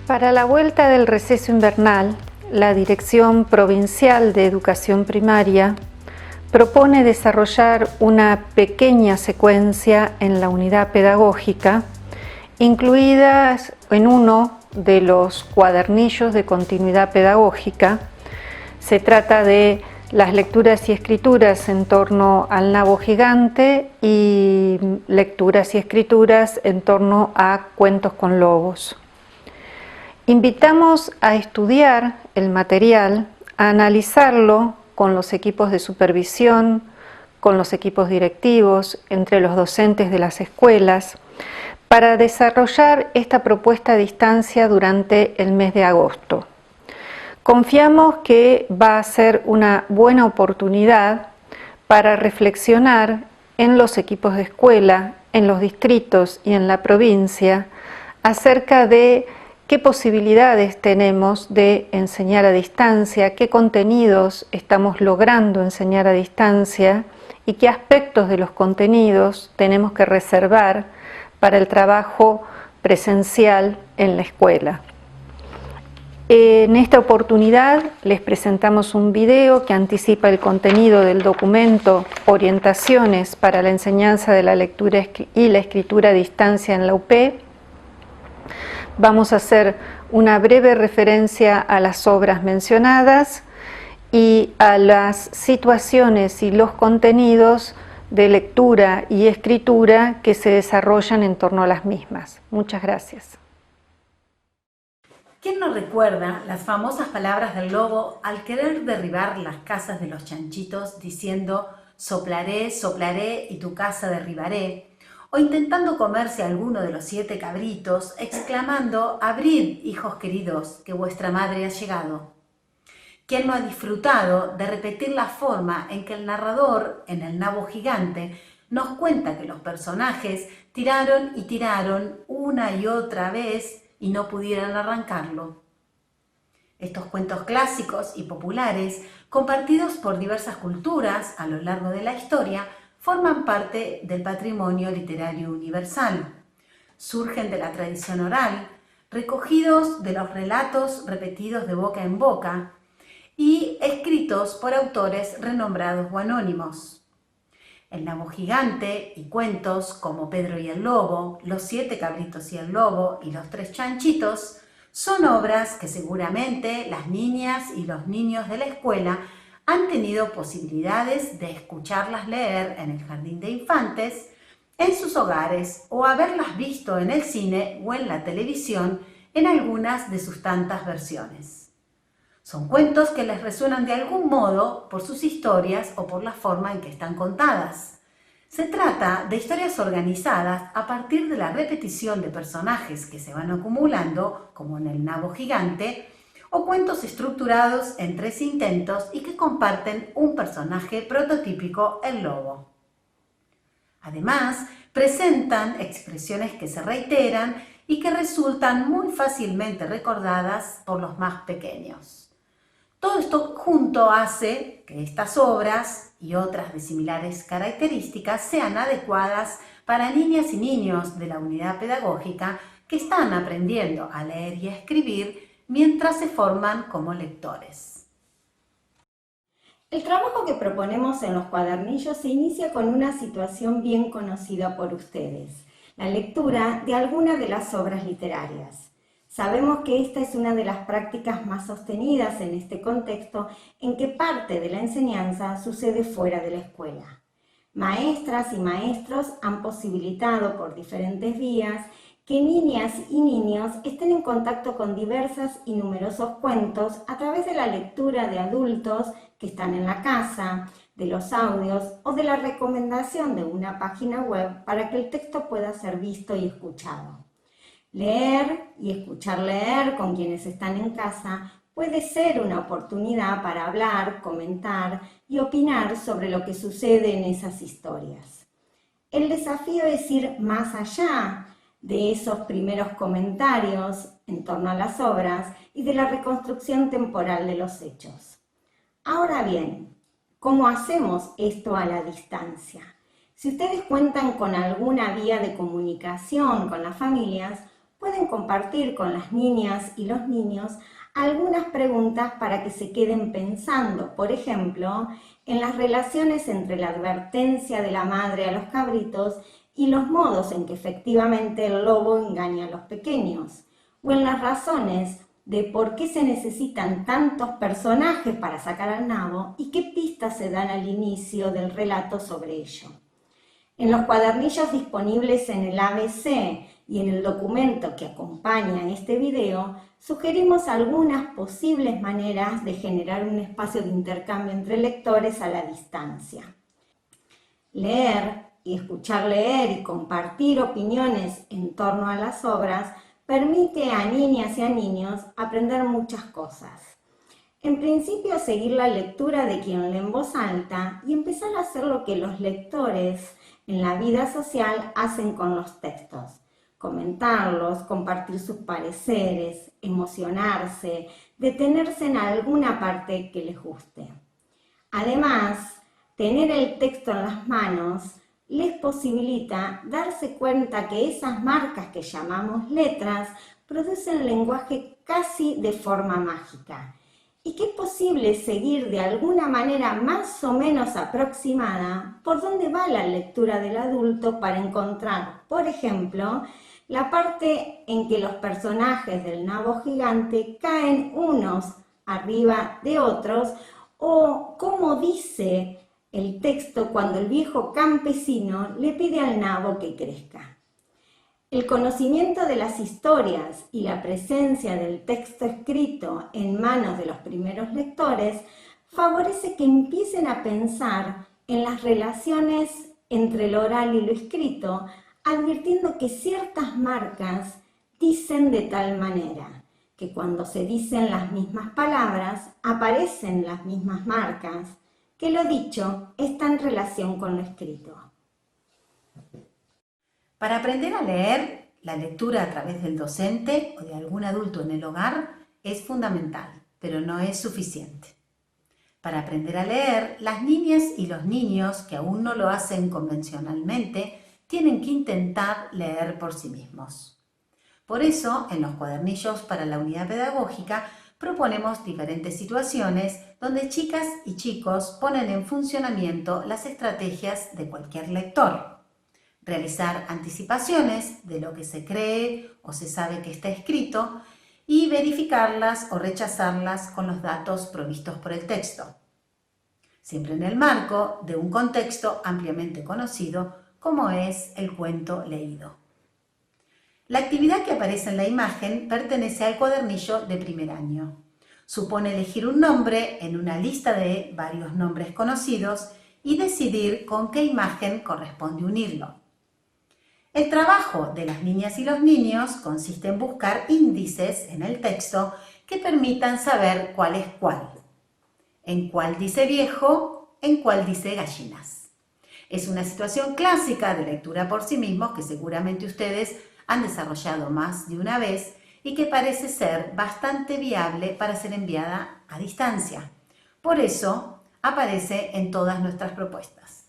Para la vuelta del receso invernal, la Dirección Provincial de Educación Primaria propone desarrollar una pequeña secuencia en la unidad pedagógica, incluidas en uno de los cuadernillos de continuidad pedagógica. Se trata de las lecturas y escrituras en torno al nabo gigante y lecturas y escrituras en torno a cuentos con lobos. Invitamos a estudiar el material, a analizarlo con los equipos de supervisión, con los equipos directivos, entre los docentes de las escuelas, para desarrollar esta propuesta a distancia durante el mes de agosto. Confiamos que va a ser una buena oportunidad para reflexionar en los equipos de escuela, en los distritos y en la provincia acerca de qué posibilidades tenemos de enseñar a distancia, qué contenidos estamos logrando enseñar a distancia y qué aspectos de los contenidos tenemos que reservar para el trabajo presencial en la escuela. En esta oportunidad les presentamos un video que anticipa el contenido del documento Orientaciones para la enseñanza de la lectura y la escritura a distancia en la UP. Vamos a hacer una breve referencia a las obras mencionadas y a las situaciones y los contenidos de lectura y escritura que se desarrollan en torno a las mismas. Muchas gracias. ¿Quién no recuerda las famosas palabras del lobo al querer derribar las casas de los chanchitos diciendo «soplaré, soplaré y tu casa derribaré», o intentando comerse a alguno de los 7 cabritos, exclamando «abrid, hijos queridos, que vuestra madre ha llegado»? ¿Quién no ha disfrutado de repetir la forma en que el narrador, en el nabo gigante, nos cuenta que los personajes tiraron y tiraron una y otra vez y no pudieron arrancarlo? Estos cuentos clásicos y populares, compartidos por diversas culturas a lo largo de la historia, forman parte del patrimonio literario universal. Surgen de la tradición oral, recogidos de los relatos repetidos de boca en boca y escritos por autores renombrados o anónimos. El nabo gigante y cuentos como Pedro y el lobo, Los 7 cabritos y el lobo y Los 3 chanchitos son obras que seguramente las niñas y los niños de la escuela han tenido posibilidades de escucharlas leer en el jardín de infantes, en sus hogares o haberlas visto en el cine o en la televisión en algunas de sus tantas versiones. Son cuentos que les resuenan de algún modo por sus historias o por la forma en que están contadas. Se trata de historias organizadas a partir de la repetición de personajes que se van acumulando, como en el nabo gigante, o cuentos estructurados en 3 intentos y que comparten un personaje prototípico, el lobo. Además, presentan expresiones que se reiteran y que resultan muy fácilmente recordadas por los más pequeños. Todo esto junto hace que estas obras y otras de similares características sean adecuadas para niñas y niños de la unidad pedagógica que están aprendiendo a leer y a escribir mientras se forman como lectores. El trabajo que proponemos en los cuadernillos se inicia con una situación bien conocida por ustedes, la lectura de alguna de las obras literarias. Sabemos que esta es una de las prácticas más sostenidas en este contexto en que parte de la enseñanza sucede fuera de la escuela. Maestras y maestros han posibilitado por diferentes vías que niñas y niños estén en contacto con diversos y numerosos cuentos a través de la lectura de adultos que están en la casa, de los audios o de la recomendación de una página web para que el texto pueda ser visto y escuchado. Leer y escuchar leer con quienes están en casa puede ser una oportunidad para hablar, comentar y opinar sobre lo que sucede en esas historias. El desafío es ir más allá de esos primeros comentarios en torno a las obras y de la reconstrucción temporal de los hechos. Ahora bien, ¿cómo hacemos esto a la distancia? Si ustedes cuentan con alguna vía de comunicación con las familias, pueden compartir con las niñas y los niños algunas preguntas para que se queden pensando, por ejemplo, en las relaciones entre la advertencia de la madre a los cabritos y los modos en que efectivamente el lobo engaña a los pequeños, o en las razones de por qué se necesitan tantos personajes para sacar al nabo y qué pistas se dan al inicio del relato sobre ello. En los cuadernillos disponibles en el ABC y en el documento que acompaña este video, sugerimos algunas posibles maneras de generar un espacio de intercambio entre lectores a la distancia. Leer y escuchar leer y compartir opiniones en torno a las obras permite a niñas y a niños aprender muchas cosas. En principio, seguir la lectura de quien lee en voz alta y empezar a hacer lo que los lectores en la vida social hacen con los textos: comentarlos, compartir sus pareceres, emocionarse, detenerse en alguna parte que les guste. Además, tener el texto en las manos les posibilita darse cuenta que esas marcas que llamamos letras producen lenguaje casi de forma mágica y que es posible seguir de alguna manera más o menos aproximada por dónde va la lectura del adulto para encontrar, por ejemplo, la parte en que los personajes del nabo gigante caen unos arriba de otros, o cómo dice el texto cuando el viejo campesino le pide al nabo que crezca. El conocimiento de las historias y la presencia del texto escrito en manos de los primeros lectores favorece que empiecen a pensar en las relaciones entre lo oral y lo escrito, advirtiendo que ciertas marcas dicen de tal manera que cuando se dicen las mismas palabras aparecen las mismas marcas, que lo dicho está en relación con lo escrito. Para aprender a leer, la lectura a través del docente o de algún adulto en el hogar es fundamental, pero no es suficiente. Para aprender a leer, las niñas y los niños que aún no lo hacen convencionalmente tienen que intentar leer por sí mismos. Por eso, en los cuadernillos para la unidad pedagógica, proponemos diferentes situaciones donde chicas y chicos ponen en funcionamiento las estrategias de cualquier lector. Realizar anticipaciones de lo que se cree o se sabe que está escrito y verificarlas o rechazarlas con los datos provistos por el texto. Siempre en el marco de un contexto ampliamente conocido como es el cuento leído. La actividad que aparece en la imagen pertenece al cuadernillo de primer año. Supone elegir un nombre en una lista de varios nombres conocidos y decidir con qué imagen corresponde unirlo. El trabajo de las niñas y los niños consiste en buscar índices en el texto que permitan saber cuál es cuál. En cuál dice viejo, en cuál dice gallinas. Es una situación clásica de lectura por sí mismos que seguramente ustedes han desarrollado más de una vez y que parece ser bastante viable para ser enviada a distancia. Por eso aparece en todas nuestras propuestas.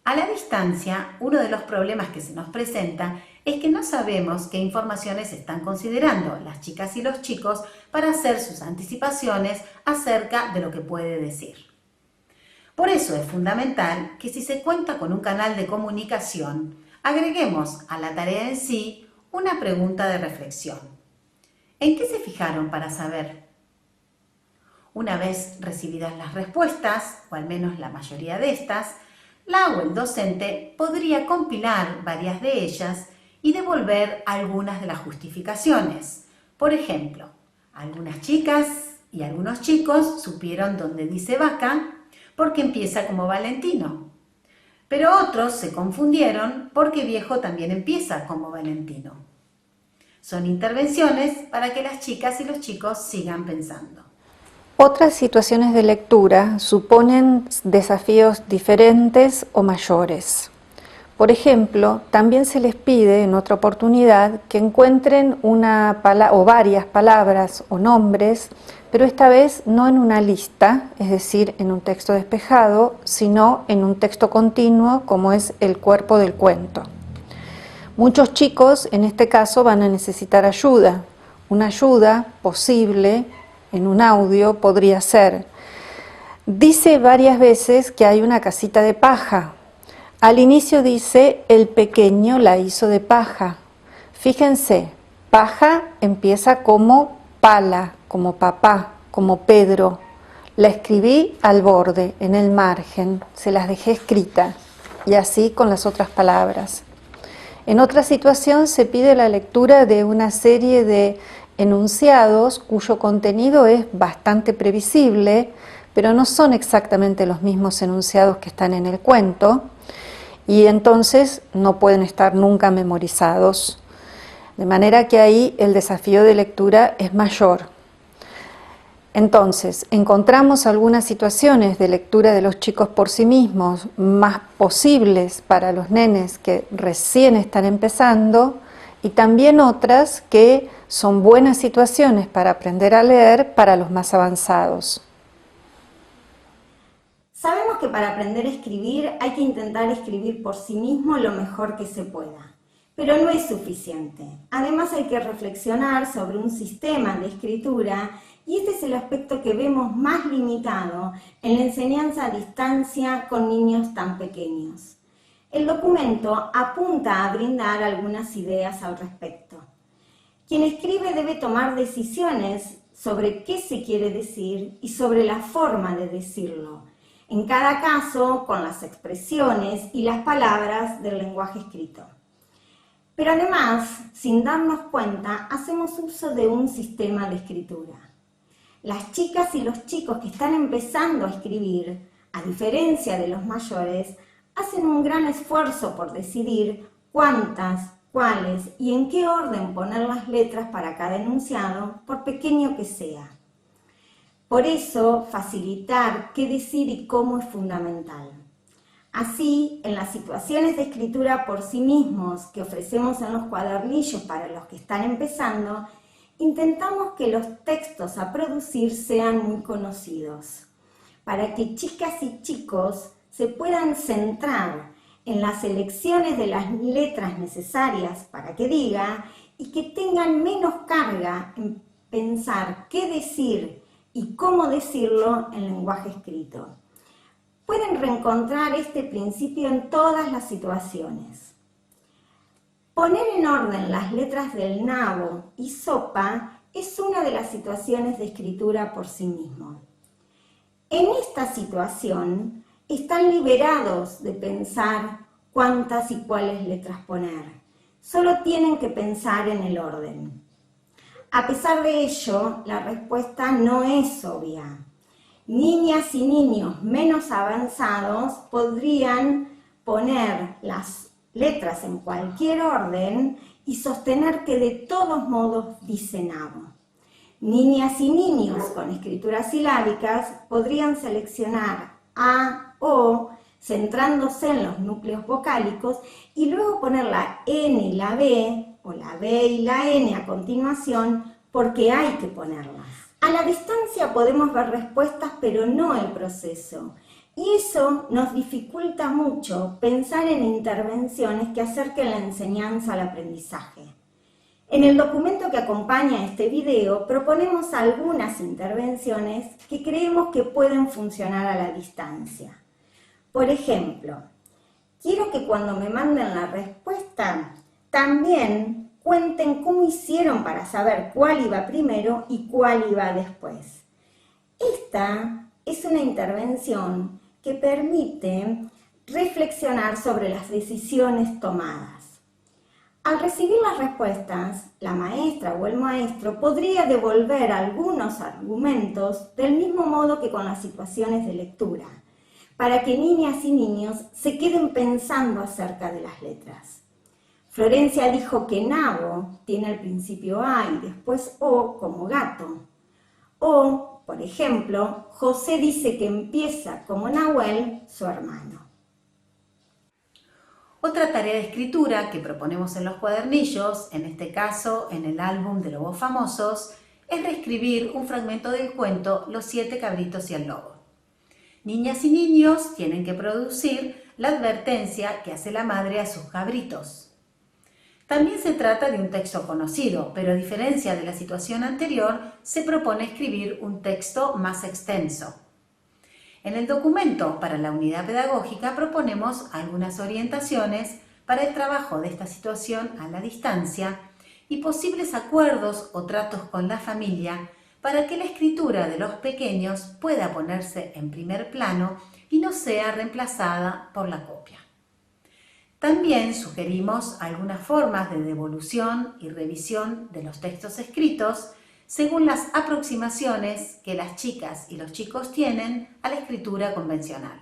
A la distancia, uno de los problemas que se nos presenta es que no sabemos qué informaciones están considerando las chicas y los chicos para hacer sus anticipaciones acerca de lo que puede decir. Por eso es fundamental que si se cuenta con un canal de comunicación, agreguemos a la tarea en sí una pregunta de reflexión. ¿En qué se fijaron para saber? Una vez recibidas las respuestas, o al menos la mayoría de estas, la o el docente podría compilar varias de ellas y devolver algunas de las justificaciones. Por ejemplo, algunas chicas y algunos chicos supieron dónde dice vaca porque empieza como Valentino. Pero otros se confundieron porque viejo también empieza como Valentino. Son intervenciones para que las chicas y los chicos sigan pensando. Otras situaciones de lectura suponen desafíos diferentes o mayores. Por ejemplo, también se les pide en otra oportunidad que encuentren una o varias palabras o nombres, pero esta vez no en una lista, es decir, en un texto despejado, sino en un texto continuo como es el cuerpo del cuento. Muchos chicos en este caso van a necesitar ayuda. Una ayuda posible en un audio podría ser: dice varias veces que hay una casita de paja. Al inicio dice: el pequeño la hizo de paja. Fíjense, paja empieza como pala, como papá, como Pedro. La escribí al borde, en el margen, se las dejé escrita, y así con las otras palabras. En otra situación se pide la lectura de una serie de enunciados cuyo contenido es bastante previsible, pero no son exactamente los mismos enunciados que están en el cuento, y entonces no pueden estar nunca memorizados. De manera que ahí el desafío de lectura es mayor. Entonces, encontramos algunas situaciones de lectura de los chicos por sí mismos más posibles para los nenes que recién están empezando, y también otras que son buenas situaciones para aprender a leer para los más avanzados. Sabemos que para aprender a escribir hay que intentar escribir por sí mismo lo mejor que se pueda. Pero no es suficiente. Además hay que reflexionar sobre un sistema de escritura, y este es el aspecto que vemos más limitado en la enseñanza a distancia con niños tan pequeños. El documento apunta a brindar algunas ideas al respecto. Quien escribe debe tomar decisiones sobre qué se quiere decir y sobre la forma de decirlo, en cada caso con las expresiones y las palabras del lenguaje escrito. Pero además, sin darnos cuenta, hacemos uso de un sistema de escritura. Las chicas y los chicos que están empezando a escribir, a diferencia de los mayores, hacen un gran esfuerzo por decidir cuántas, cuáles y en qué orden poner las letras para cada enunciado, por pequeño que sea. Por eso, facilitar qué decir y cómo es fundamental. Así, en las situaciones de escritura por sí mismos que ofrecemos en los cuadernillos para los que están empezando, intentamos que los textos a producir sean muy conocidos, para que chicas y chicos se puedan centrar en las selecciones de las letras necesarias para que diga, y que tengan menos carga en pensar qué decir y cómo decirlo en lenguaje escrito. Pueden reencontrar este principio en todas las situaciones. Poner en orden las letras del nabo y sopa es una de las situaciones de escritura por sí mismo. En esta situación están liberados de pensar cuántas y cuáles letras poner. Solo tienen que pensar en el orden. A pesar de ello, la respuesta no es obvia. Niñas y niños menos avanzados podrían poner las letras en cualquier orden y sostener que de todos modos dice nabo. Niñas y niños con escrituras silábicas podrían seleccionar A, O, centrándose en los núcleos vocálicos, y luego poner la N y la B, o la B y la N a continuación, porque hay que ponerlas. A la distancia podemos ver respuestas, pero no el proceso. Y eso nos dificulta mucho pensar en intervenciones que acerquen la enseñanza al aprendizaje. En el documento que acompaña este video proponemos algunas intervenciones que creemos que pueden funcionar a la distancia. Por ejemplo, quiero que cuando me manden la respuesta también cuenten cómo hicieron para saber cuál iba primero y cuál iba después. Esta es una intervención que permite reflexionar sobre las decisiones tomadas. Al recibir las respuestas, la maestra o el maestro podría devolver algunos argumentos del mismo modo que con las situaciones de lectura, para que niñas y niños se queden pensando acerca de las letras. Florencia dijo que nabo tiene el principio A y después O como gato. O, por ejemplo, José dice que empieza como Nahuel, su hermano. Otra tarea de escritura que proponemos en los cuadernillos, en este caso en el álbum de lobos famosos, es reescribir un fragmento del cuento Los 7 cabritos y el lobo. Niñas y niños tienen que producir la advertencia que hace la madre a sus cabritos. También se trata de un texto conocido, pero a diferencia de la situación anterior, se propone escribir un texto más extenso. En el documento para la unidad pedagógica proponemos algunas orientaciones para el trabajo de esta situación a la distancia y posibles acuerdos o tratos con la familia para que la escritura de los pequeños pueda ponerse en primer plano y no sea reemplazada por la copia. También sugerimos algunas formas de devolución y revisión de los textos escritos según las aproximaciones que las chicas y los chicos tienen a la escritura convencional.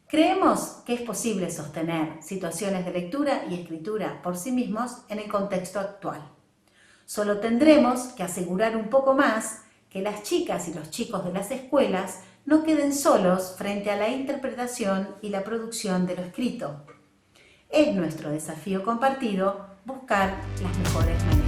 Creemos que es posible sostener situaciones de lectura y escritura por sí mismos en el contexto actual. Solo tendremos que asegurar un poco más que las chicas y los chicos de las escuelas no queden solos frente a la interpretación y la producción de lo escrito. Es nuestro desafío compartido buscar las mejores maneras.